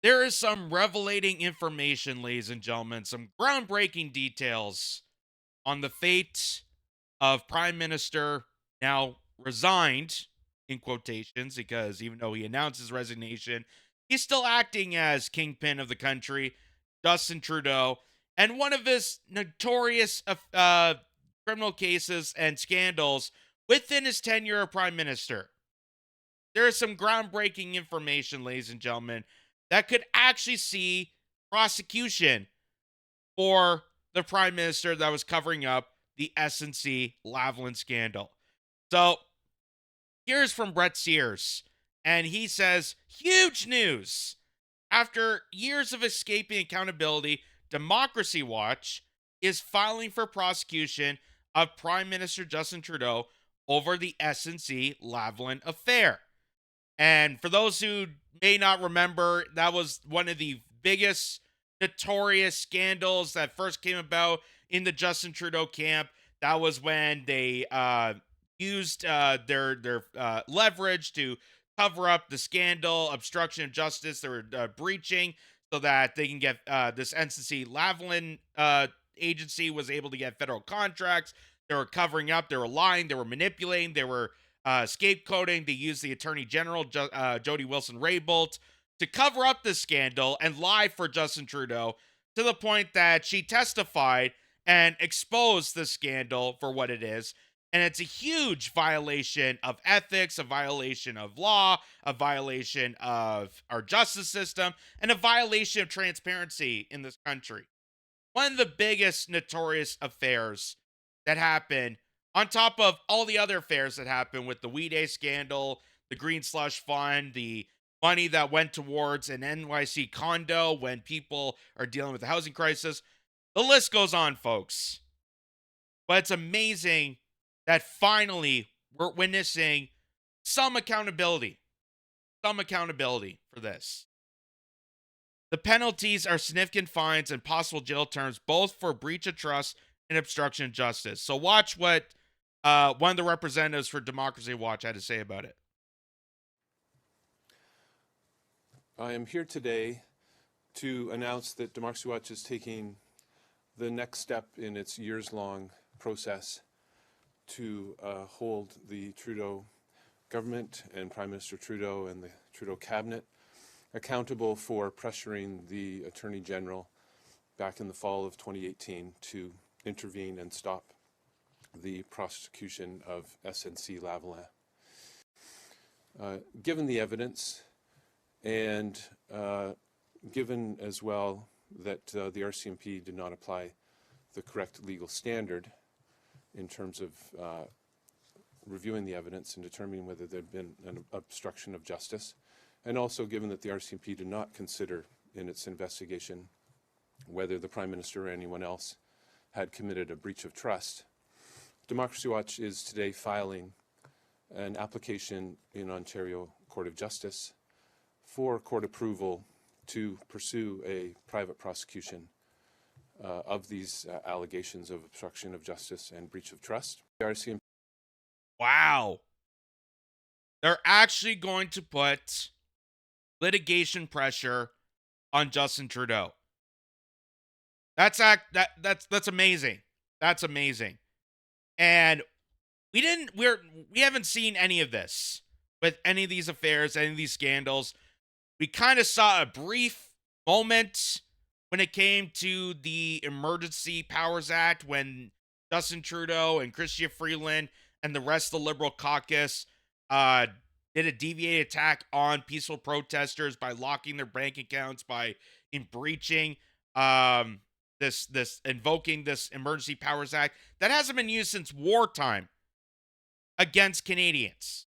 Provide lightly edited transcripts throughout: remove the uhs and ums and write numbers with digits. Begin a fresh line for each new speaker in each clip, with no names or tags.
There is some revelating information, ladies and gentlemen, some groundbreaking details on the fate of Prime Minister, now resigned, in quotations, because even though he announced his resignation, he's still acting as kingpin of the country, Justin Trudeau. And one of his notorious criminal cases and scandals within his tenure of Prime Minister. There is some groundbreaking information, ladies and gentlemen, that could actually see prosecution for the Prime Minister that was covering up the SNC Lavalin scandal. So here's from Brett Sears, and he says, huge news. After years of escaping accountability, Democracy Watch is filing for prosecution of Prime Minister Justin Trudeau over the SNC Lavalin affair. And for those who may not remember, that was one of the biggest notorious scandals that first came about in the Justin Trudeau camp. That was when they used their leverage to cover up the scandal, obstruction of justice. They were breaching so that they can get this NCC Lavalin agency was able to get federal contracts. They were covering up. They were lying. They were manipulating. They were scapegoating. They used the Attorney General, Jody Wilson-Raybould, to cover up the scandal and lie for Justin Trudeau to the point that she testified and exposed the scandal for what it is. And it's a huge violation of ethics, a violation of law, a violation of our justice system, and a violation of transparency in this country. One of the biggest notorious affairs that happened, on top of all the other affairs that happened with the We Day scandal, the Green Slush Fund, the money that went towards an NYC condo when people are dealing with the housing crisis. The list goes on, folks. But it's amazing that finally we're witnessing some accountability, for this. The penalties are significant fines and possible jail terms, both for breach of trust and obstruction of justice. So watch what one of the representatives for Democracy Watch had to say about it.
I am here today to announce that Democracy Watch is taking the next step in its years-long process to hold the Trudeau government and Prime Minister Trudeau and the Trudeau cabinet accountable for pressuring the Attorney General back in the fall of 2018 to intervene and stop the prosecution of SNC Lavalin. Given the evidence and given as well that the RCMP did not apply the correct legal standard in terms of reviewing the evidence and determining whether there had been an obstruction of justice, and also given that the RCMP did not consider in its investigation whether the Prime Minister or anyone else had committed a breach of trust, Democracy Watch is today filing an application in Ontario Court of Justice for court approval to pursue a private prosecution of these allegations of obstruction of justice and breach of trust. The RCMP.
Wow. They're actually going to put litigation pressure on Justin Trudeau. That's amazing. That's amazing. And we haven't seen any of this with any of these affairs, any of these scandals. We kind of saw a brief moment when it came to the Emergency Powers Act when Justin Trudeau and Chrystia Freeland and the rest of the Liberal caucus did a deviated attack on peaceful protesters by locking their bank accounts, by breaching this invoking this Emergency Powers Act that hasn't been used since wartime against Canadians.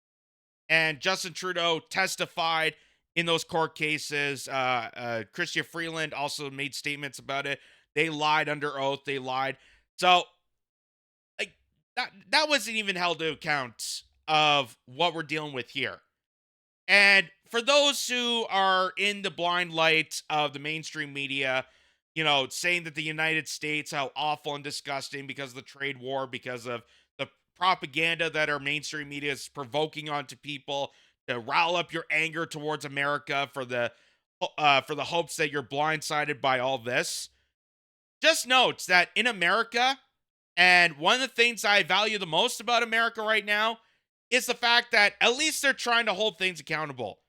And Justin Trudeau testified in those court cases. Chrystia Freeland also made statements about it. They lied under oath. They lied. So like that wasn't even held to account of what we're dealing with here. And for those who are in the blind light of the mainstream media, saying that the United States, how awful and disgusting because of the trade war, because of the propaganda that our mainstream media is provoking onto people to rile up your anger towards America for the for the hopes that you're blindsided by all this. Just note that in America, and one of the things I value the most about America right now is the fact that at least they're trying to hold things accountable.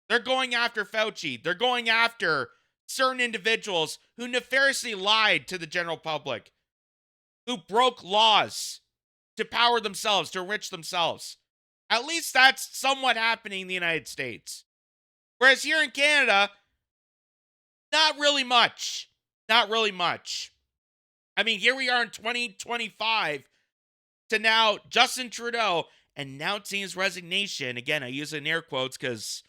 They're going after Fauci. They're going after certain individuals who nefariously lied to the general public, who broke laws to power themselves, to enrich themselves. At least that's somewhat happening in the United States. Whereas here in Canada, not really much. Not really much. I mean, here we are in 2025 to now Justin Trudeau announcing his resignation. Again, I use it in air quotes because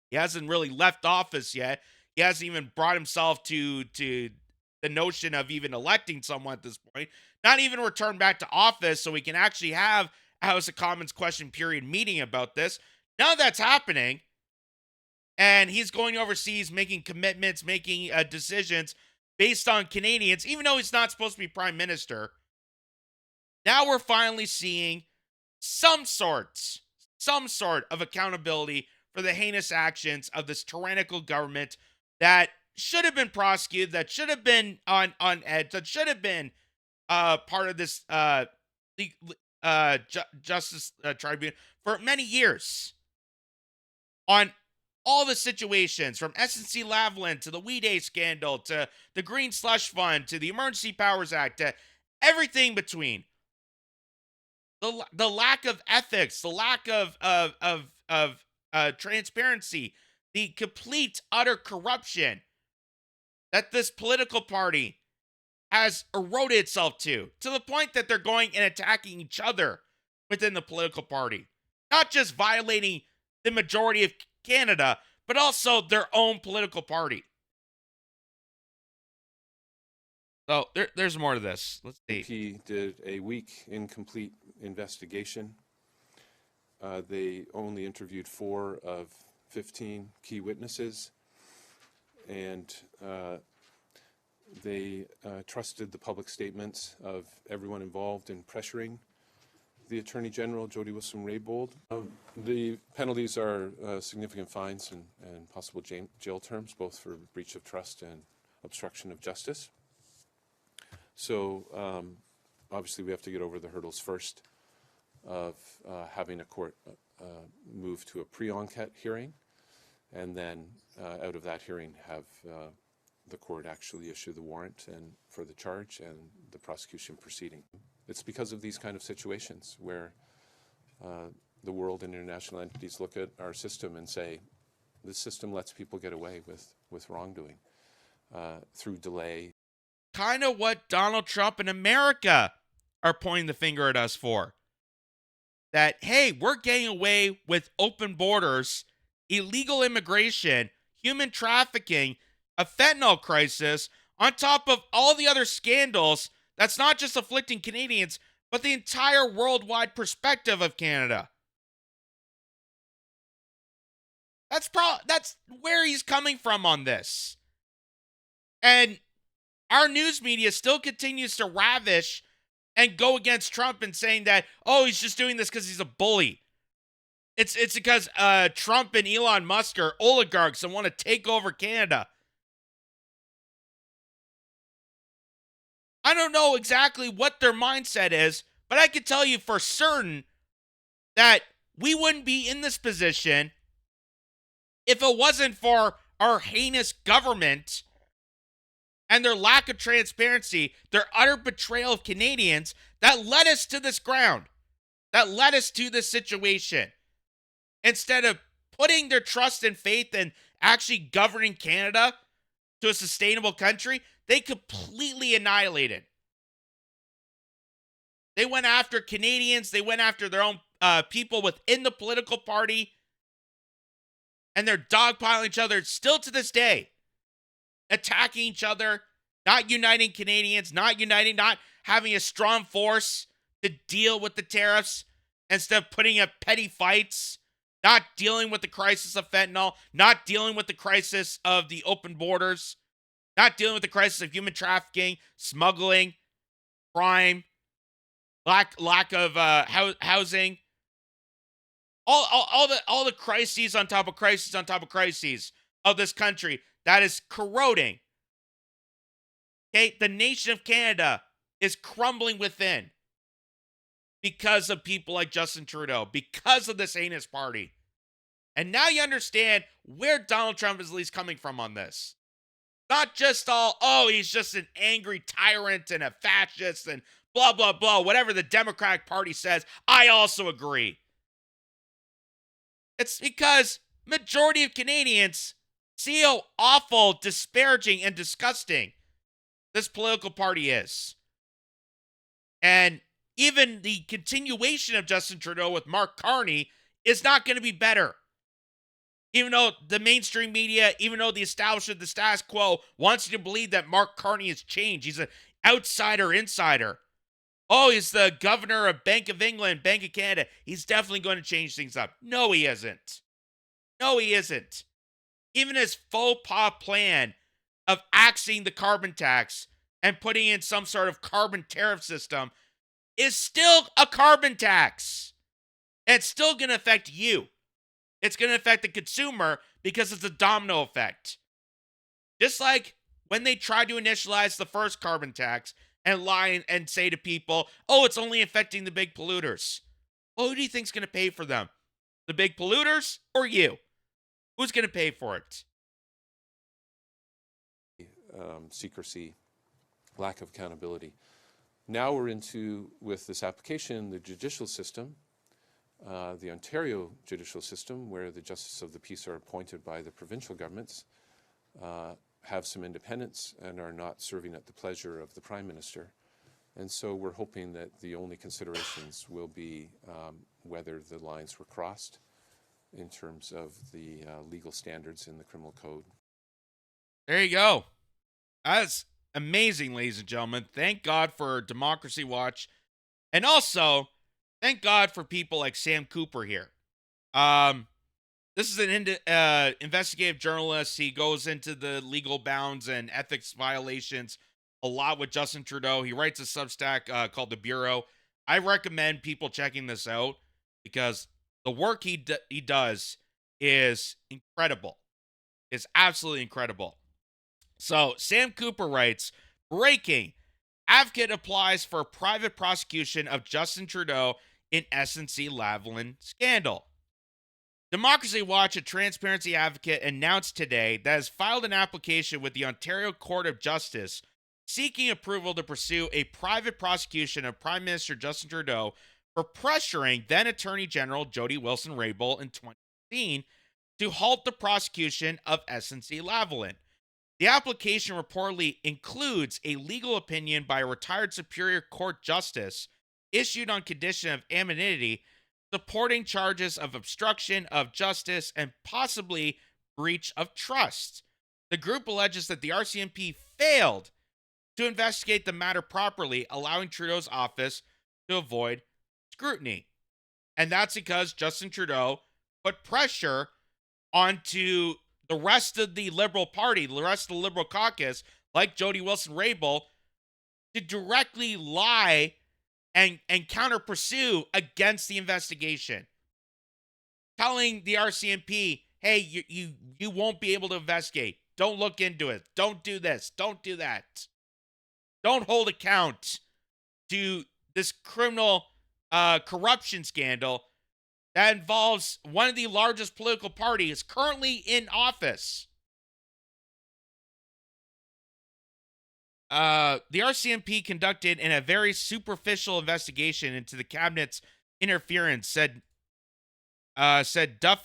he hasn't really left office yet. He hasn't even brought himself to the notion of even electing someone at this point. Not even return back to office so we can actually have a House of Commons question period meeting about this. None of that's happening. And he's going overseas, making commitments, making decisions based on Canadians, even though he's not supposed to be prime minister. Now we're finally seeing some sort of accountability for the heinous actions of this tyrannical government that should have been prosecuted, that should have been on edge, that should have been part of this justice tribunal for many years on all the situations from SNC Lavalin to the We Day scandal to the Green Slush Fund to the Emergency Powers Act to everything between. The lack of ethics, the lack of transparency, the complete utter corruption that this political party has eroded itself to the point that they're going and attacking each other within the political party, not just violating the majority of Canada, but also their own political party. So there's more to this. Let's see.
He did a weak, incomplete investigation. They only interviewed 4 of 15 key witnesses, and they trusted the public statements of everyone involved in pressuring the Attorney General, Jody Wilson-Raybould. The penalties are significant fines and possible jail terms, both for breach of trust and obstruction of justice. So obviously we have to get over the hurdles first of having a court move to a pre-enquête hearing, and then out of that hearing have the court actually issue the warrant and for the charge and the prosecution proceeding. It's because of these kind of situations where the world and international entities look at our system and say, this system lets people get away with wrongdoing through delay.
Kind of what Donald Trump and America are pointing the finger at us for. That, hey, we're getting away with open borders, illegal immigration, human trafficking, a fentanyl crisis, on top of all the other scandals that's not just afflicting Canadians, but the entire worldwide perspective of Canada. That's where he's coming from on this. And our news media still continues to ravish and go against Trump and saying that, oh, he's just doing this because he's a bully. It's because Trump and Elon Musk are oligarchs and want to take over Canada. I don't know exactly what their mindset is, but I can tell you for certain that we wouldn't be in this position if it wasn't for our heinous government and their lack of transparency, their utter betrayal of Canadians that led us to this ground, that led us to this situation. Instead of putting their trust and faith in actually governing Canada to a sustainable country, they completely annihilated. They went after Canadians. They went after their own people within the political party. And they're dogpiling each other still to this day. Attacking each other, not uniting Canadians, not having a strong force to deal with the tariffs instead of putting up petty fights, not dealing with the crisis of fentanyl, not dealing with the crisis of the open borders, not dealing with the crisis of human trafficking, smuggling, crime, lack of housing, all the crises on top of crises on top of crises. of this country that is corroding. Okay, the nation of Canada is crumbling within because of people like Justin Trudeau, because of this heinous party. And now you understand where Donald Trump is at least coming from on this. Not just all, oh, he's just an angry tyrant and a fascist and blah, blah, blah, whatever the Democratic Party says. I also agree. It's because majority of Canadians see how awful, disparaging, and disgusting this political party is. And even the continuation of Justin Trudeau with Mark Carney is not going to be better. Even though the mainstream media, even though the establishment, the status quo, wants you to believe that Mark Carney has changed. He's an outsider insider. Oh, he's the governor of Bank of England, Bank of Canada. He's definitely going to change things up. No, he isn't. No, he isn't. Even his faux pas plan of axing the carbon tax and putting in some sort of carbon tariff system is still a carbon tax. And it's still going to affect you. It's going to affect the consumer because it's a domino effect. Just like when they tried to initialize the first carbon tax and lie and say to people, oh, it's only affecting the big polluters. Well, who do you think's going to pay for them? The big polluters or you? Who's going to pay for it?
Secrecy, lack of accountability. Now we're into, with this application, the judicial system, the Ontario judicial system, where the justices of the peace are appointed by the provincial governments, have some independence and are not serving at the pleasure of the Prime Minister. And so we're hoping that the only considerations will be whether the lines were crossed in terms of the legal standards in the criminal code.
There you go. That's amazing, ladies and gentlemen. Thank God for Democracy Watch. And also, thank God for people like Sam Cooper here. This is an investigative journalist. He goes into the legal bounds and ethics violations a lot with Justin Trudeau. He writes a Substack called The Bureau. I recommend people checking this out because the work he does is incredible. It's absolutely incredible. So, Sam Cooper writes, breaking, advocate applies for private prosecution of Justin Trudeau in SNC Lavalin scandal. Democracy Watch, a transparency advocate, announced today that has filed an application with the Ontario Court of Justice seeking approval to pursue a private prosecution of Prime Minister Justin Trudeau for pressuring then Attorney General Jody Wilson-Raybould in 2015 to halt the prosecution of SNC Lavalin. The application reportedly includes a legal opinion by a retired Superior Court justice issued on condition of anonymity, supporting charges of obstruction of justice and possibly breach of trust. The group alleges that the RCMP failed to investigate the matter properly, allowing Trudeau's office to avoid scrutiny. And that's because Justin Trudeau put pressure onto the rest of the Liberal Party, the rest of the Liberal caucus, like Jody Wilson-Raybould, to directly lie and counter pursue against the investigation, telling the RCMP, hey, you won't be able to investigate. Don't look into it. Don't do this. Don't do that. Don't hold account to this criminal corruption scandal that involves one of the largest political parties currently in office. The RCMP conducted in a very superficial investigation into the cabinet's interference, said Duff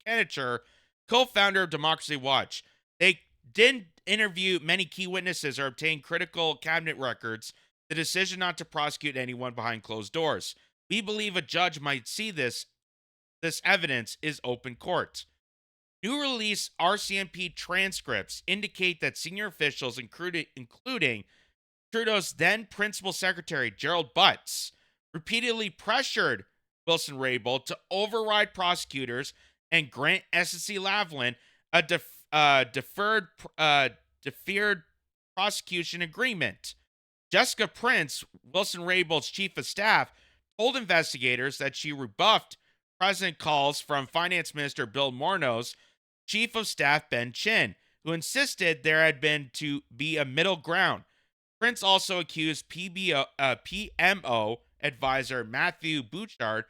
Kennecher, co-founder of Democracy Watch. They didn't interview many key witnesses or obtain critical cabinet records. The decision not to prosecute anyone behind closed doors. We believe a judge might see this evidence is open court. New release RCMP transcripts indicate that senior officials, including Trudeau's then principal secretary, Gerald Butts, repeatedly pressured Wilson-Raybould to override prosecutors and grant SNC Lavalin a deferred prosecution agreement. Jessica Prince, Wilson-Raybould's chief of staff, told investigators that she rebuffed President calls from Finance Minister Bill Morneau's Chief of Staff Ben Chin, who insisted there had been to be a middle ground. Prince also accused PMO advisor Matthew Bouchard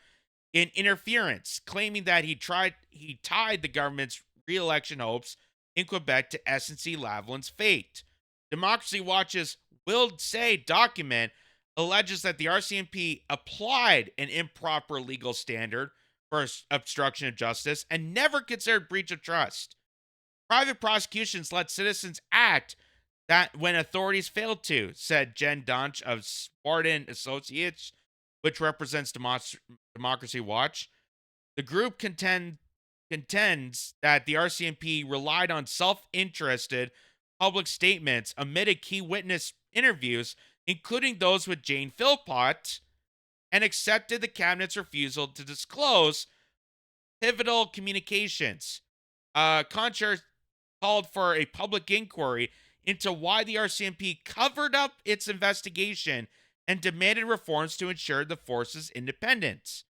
in interference, claiming that he tied the government's re-election hopes in Quebec to SNC Lavalin's fate. Democracy Watch's Will Say document alleges that the RCMP applied an improper legal standard for obstruction of justice and never considered breach of trust. Private prosecutions let citizens act that when authorities failed to, said Jen Dunch of Spartan Associates, which represents Democracy Watch. The group contends that the RCMP relied on self-interested public statements amid key witness interviews, including those with Jane Philpott, and accepted the cabinet's refusal to disclose pivotal communications. Concher called for a public inquiry into why the RCMP covered up its investigation and demanded reforms to ensure the force's independence.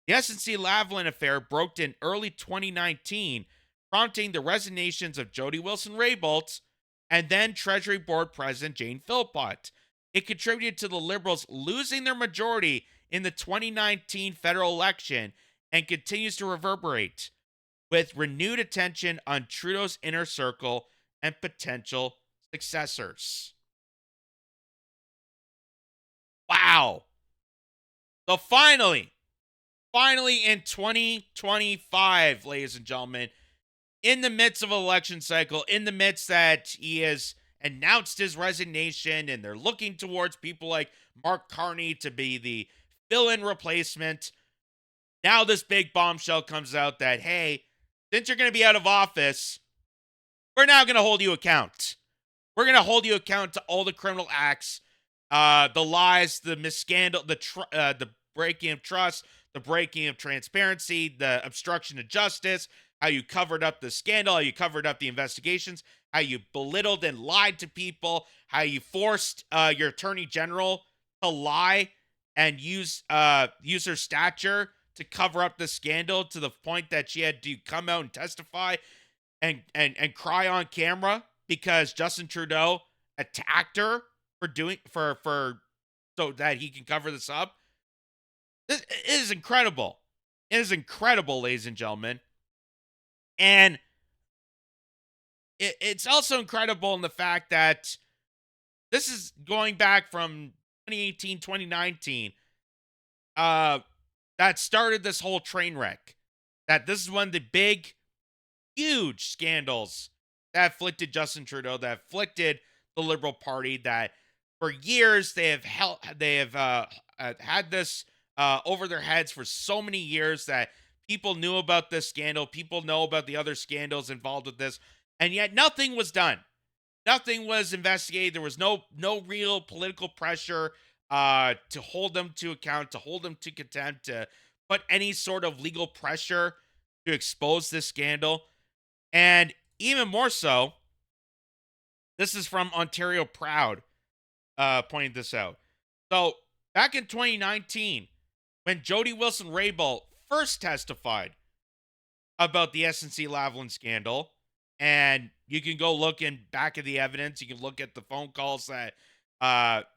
The SNC Lavalin affair broke in early 2019, prompting the resignations of Jody Wilson-Raybould and then Treasury Board President Jane Philpott. It contributed to the Liberals losing their majority in the 2019 federal election and continues to reverberate, with renewed attention on Trudeau's inner circle and potential successors. Wow. So finally in 2025, ladies and gentlemen, in the midst of an election cycle, in the midst that he has announced his resignation and they're looking towards people like Mark Carney to be the fill-in replacement, now this big bombshell comes out that, hey, since you're going to be out of office, we're now going to hold you account. We're going to hold you account to all the criminal acts, the lies, the miscandal, the breaking of trust, the breaking of transparency, the obstruction of justice, how you covered up the scandal, how you covered up the investigations, how you belittled and lied to people, how you forced your attorney general to lie and use her stature to cover up the scandal to the point that she had to come out and testify and cry on camera because Justin Trudeau attacked her for so that he can cover this up. It is incredible. It is incredible, ladies and gentlemen. And it's also incredible in the fact that this is going back from 2018, 2019, that started this whole train wreck. That this is one of the big, huge scandals that afflicted Justin Trudeau, that afflicted the Liberal Party, that for years they have had this over their heads for so many years that people knew about this scandal. People know about the other scandals involved with this, and yet nothing was done. Nothing was investigated. There was no real political pressure to hold them to account, to hold them to contempt, to put any sort of legal pressure to expose this scandal. And even more so, this is from Ontario Proud, pointing this out. So back in 2019, when Jody Wilson-Raybould first testified about the SNC Lavalin scandal, and you can go look in back of the evidence, you can look at the phone calls that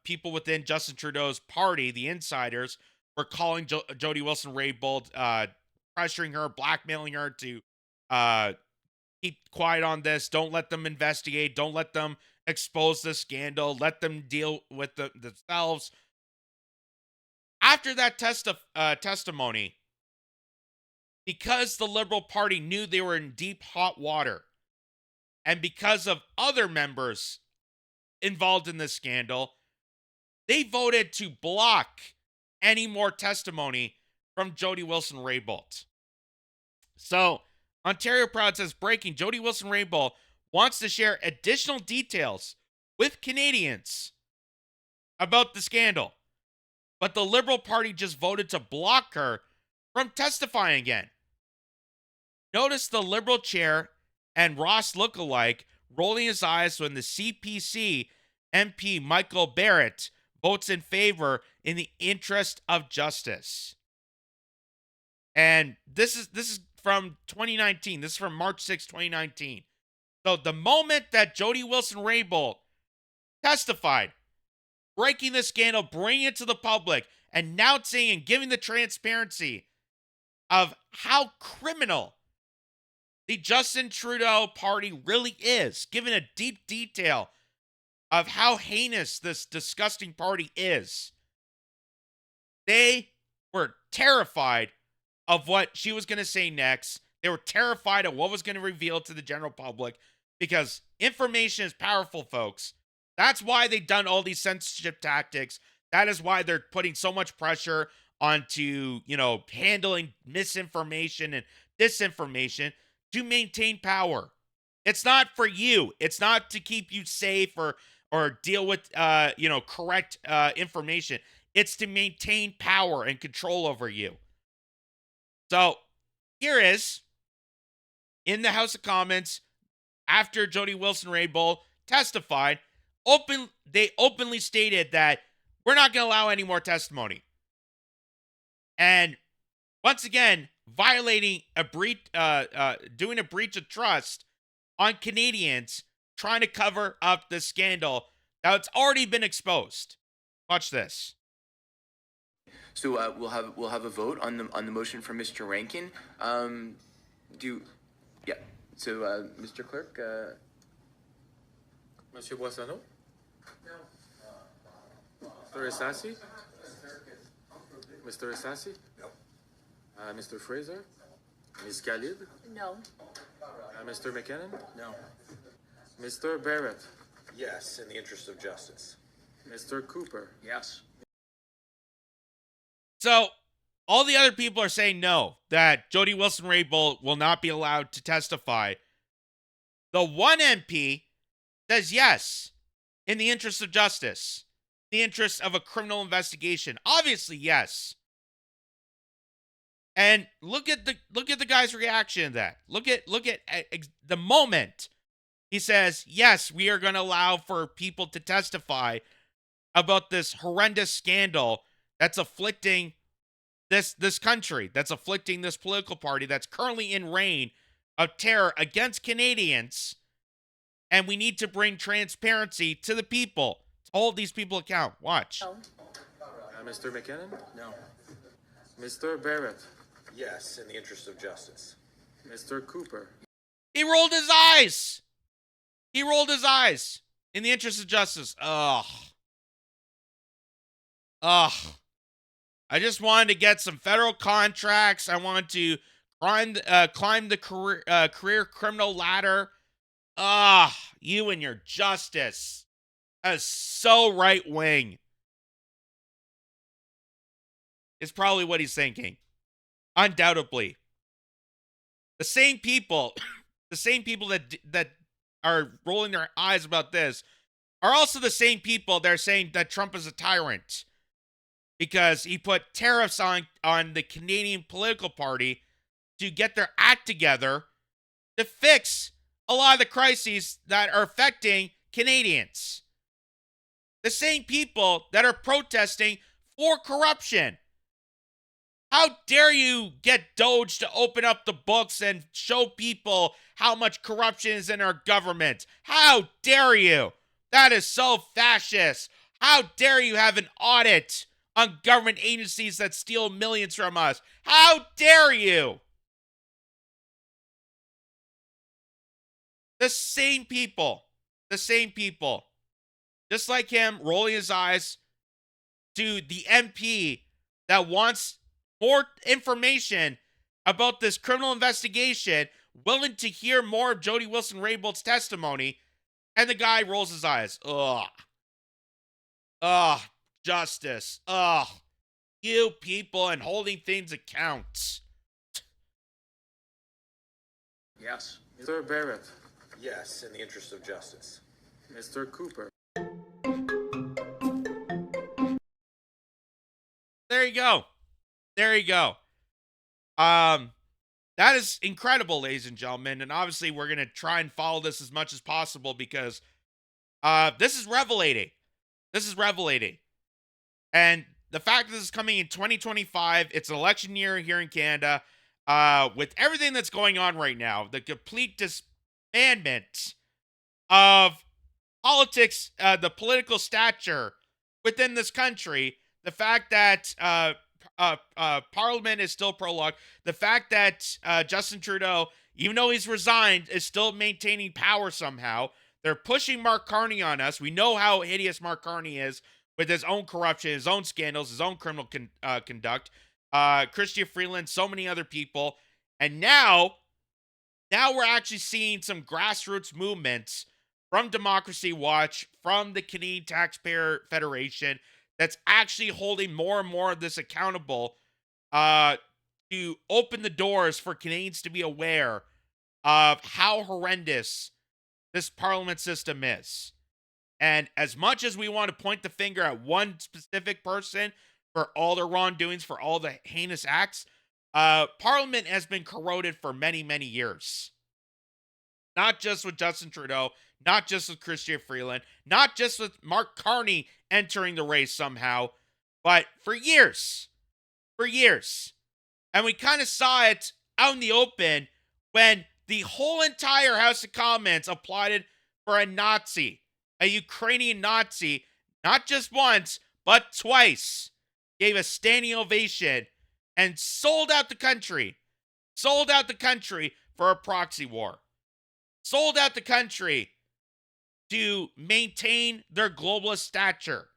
people within Justin Trudeau's party, the insiders, were calling Jody Wilson-Raybould, pressuring her, blackmailing her to keep quiet on this. Don't let them investigate. Don't let them expose the scandal. Let them deal with themselves. After that testimony, because the Liberal Party knew they were in deep hot water, and because of other members involved in this scandal, they voted to block any more testimony from Jody Wilson-Raybould. So, Ontario Proud says, breaking, Jody Wilson-Raybould wants to share additional details with Canadians about the scandal, but the Liberal Party just voted to block her from testifying again. Notice the Liberal chair and Ross lookalike rolling his eyes when the CPC MP Michael Barrett votes in favor in the interest of justice. And this is from 2019. This is from March 6, 2019. So the moment that Jody Wilson-Raybould testified, breaking the scandal, bringing it to the public, announcing and giving the transparency of how criminal the Justin Trudeau party really is, giving a deep detail of how heinous this disgusting party is. They were terrified of what she was going to say next. They were terrified of what was going to reveal to the general public, because information is powerful, folks. That's why they've done all these censorship tactics. That is why they're putting so much pressure onto, handling misinformation and disinformation to maintain power. It's not for you. It's not to keep you safe or deal with, correct information. It's to maintain power and control over you. So here is, in the House of Commons, after Jody Wilson-Raybould testified, they openly stated that we're not going to allow any more testimony. And once again, violating doing a breach of trust on Canadians, trying to cover up the scandal that's already been exposed. Watch this.
So we'll have a vote on the motion from Mr. Rankin. So Mr. Clerk.
Monsieur Boissonneau? Mr. Isasi? Mr. Isasi?
No.
Mr. Fraser? Ms. Khalid?
No.
Mr. McKinnon?
No.
Mr. Barrett?
Yes, in the interest of justice.
Mr. Cooper?
Yes.
So all the other people are saying no, that Jody Wilson-Raybould will not be allowed to testify. The one MP says yes, in the interest of justice, the interest of a criminal investigation. Obviously, yes. And look at the guy's reaction to that. Look at the moment he says, yes, we are going to allow for people to testify about this horrendous scandal that's afflicting this country, that's afflicting this political party that's currently in reign of terror against Canadians. And we need to bring transparency to the people, to hold these people account. Watch.
No.
Mr. McKinnon?
No.
Mr. Barrett?
Yes, in the interest of justice.
Mr. Cooper?
He rolled his eyes. He rolled his eyes in the interest of justice. Ugh. I just wanted to get some federal contracts. I wanted to climb the career criminal ladder. You and your justice. That is so right wing. It's probably what he's thinking. Undoubtedly. The same people that are rolling their eyes about this are also the same people that are saying that Trump is a tyrant because he put tariffs on the Canadian political party to get their act together to fix a lot of the crises that are affecting Canadians. The same people that are protesting for corruption. How dare you get Doge to open up the books and show people how much corruption is in our government? How dare you? That is so fascist. How dare you have an audit on government agencies that steal millions from us? How dare you? The same people, just like him rolling his eyes to the MP that wants more information about this criminal investigation, willing to hear more of Jody Wilson-Raybould's testimony, and the guy rolls his eyes. Justice. You people and holding things account.
Yes.
Mr. Barrett?
Yes, in the interest of justice.
Mr. Cooper?
There you go. That is incredible, ladies and gentlemen. And obviously, we're going to try and follow this as much as possible because this is revelating. And the fact that this is coming in 2025, it's an election year here in Canada. with everything that's going on right now, the complete disbandment of politics, the political stature within this country, the fact that Parliament is still prologue, the fact that Justin Trudeau, even though he's resigned, is still maintaining power somehow. They're pushing Mark Carney on us. We know how hideous Mark Carney is with his own corruption, his own scandals, his own criminal conduct. Chrystia Freeland, so many other people. And now we're actually seeing some grassroots movements from Democracy Watch, from the Canadian Taxpayer Federation, that's actually holding more and more of this accountable to open the doors for Canadians to be aware of how horrendous this parliament system is. And as much as we want to point the finger at one specific person for all their wrongdoings, for all the heinous acts, Parliament has been corroded for many, many years. Not just with Justin Trudeau, not just with Chrystia Freeland, not just with Mark Carney entering the race somehow, but for years. For years. And we kind of saw it out in the open when the whole entire House of Commons applauded for a Nazi, a Ukrainian Nazi, not just once, but twice, gave a standing ovation and sold out the country for a proxy war, sold out the country to maintain their globalist stature.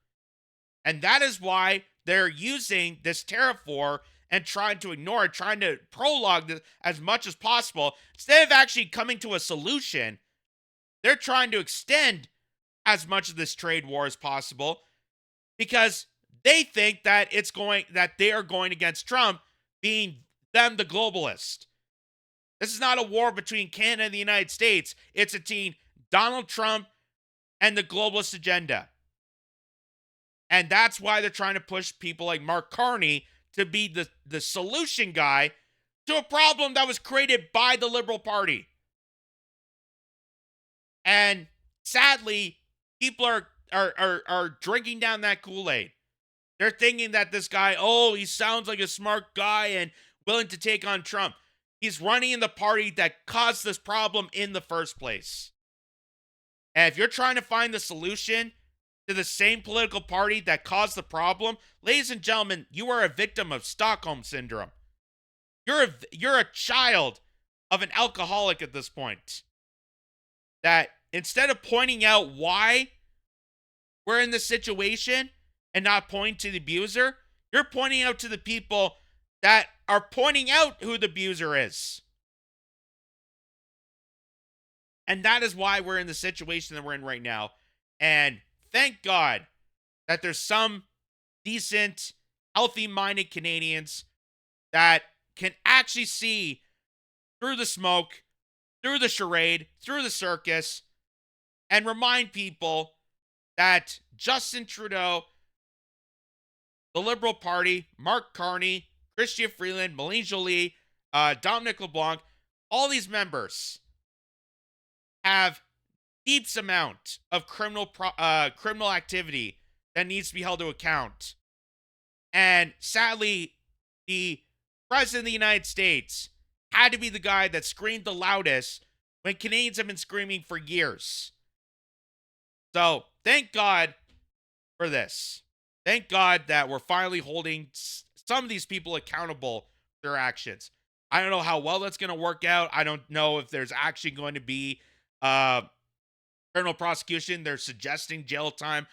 And that is why they're using this tariff war and trying to ignore it, trying to prologue this as much as possible. Instead of actually coming to a solution, they're trying to extend as much of this trade war as possible because they think that they are going against Trump, being them the globalist. This is not a war between Canada and the United States. It's between Donald Trump and the globalist agenda. And that's why they're trying to push people like Mark Carney to be the solution guy to a problem that was created by the Liberal Party. And sadly, people are drinking down that Kool-Aid. They're thinking that this guy, he sounds like a smart guy and willing to take on Trump. He's running in the party that caused this problem in the first place. And if you're trying to find the solution to the same political party that caused the problem, ladies and gentlemen, you are a victim of Stockholm Syndrome. You're a child of an alcoholic at this point. That instead of pointing out why we're in this situation and not pointing to the abuser, you're pointing out to the people that are pointing out who the abuser is. And that is why we're in the situation that we're in right now. And thank God that there's some decent, healthy-minded Canadians that can actually see through the smoke, through the charade, through the circus, and remind people that Justin Trudeau, the Liberal Party, Mark Carney, Chrystia Freeland, Mélanie Joly, Dominic LeBlanc, all these members have heaps amount of criminal activity that needs to be held to account. And sadly, the President of the United States had to be the guy that screamed the loudest when Canadians have been screaming for years. So, thank God for this. Thank God that we're finally holding some of these people accountable for their actions. I don't know how well that's going to work out. I don't know if there's actually going to be criminal prosecution. They're suggesting jail time.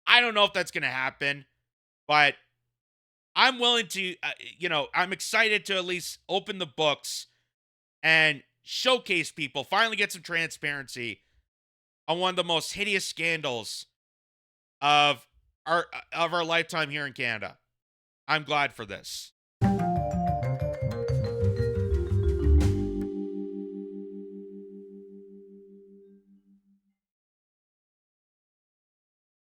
I don't know if that's going to happen, but I'm willing to, I'm excited to at least open the books and showcase people, finally get some transparency on one of the most hideous scandals of our lifetime here in Canada. I'm glad for this.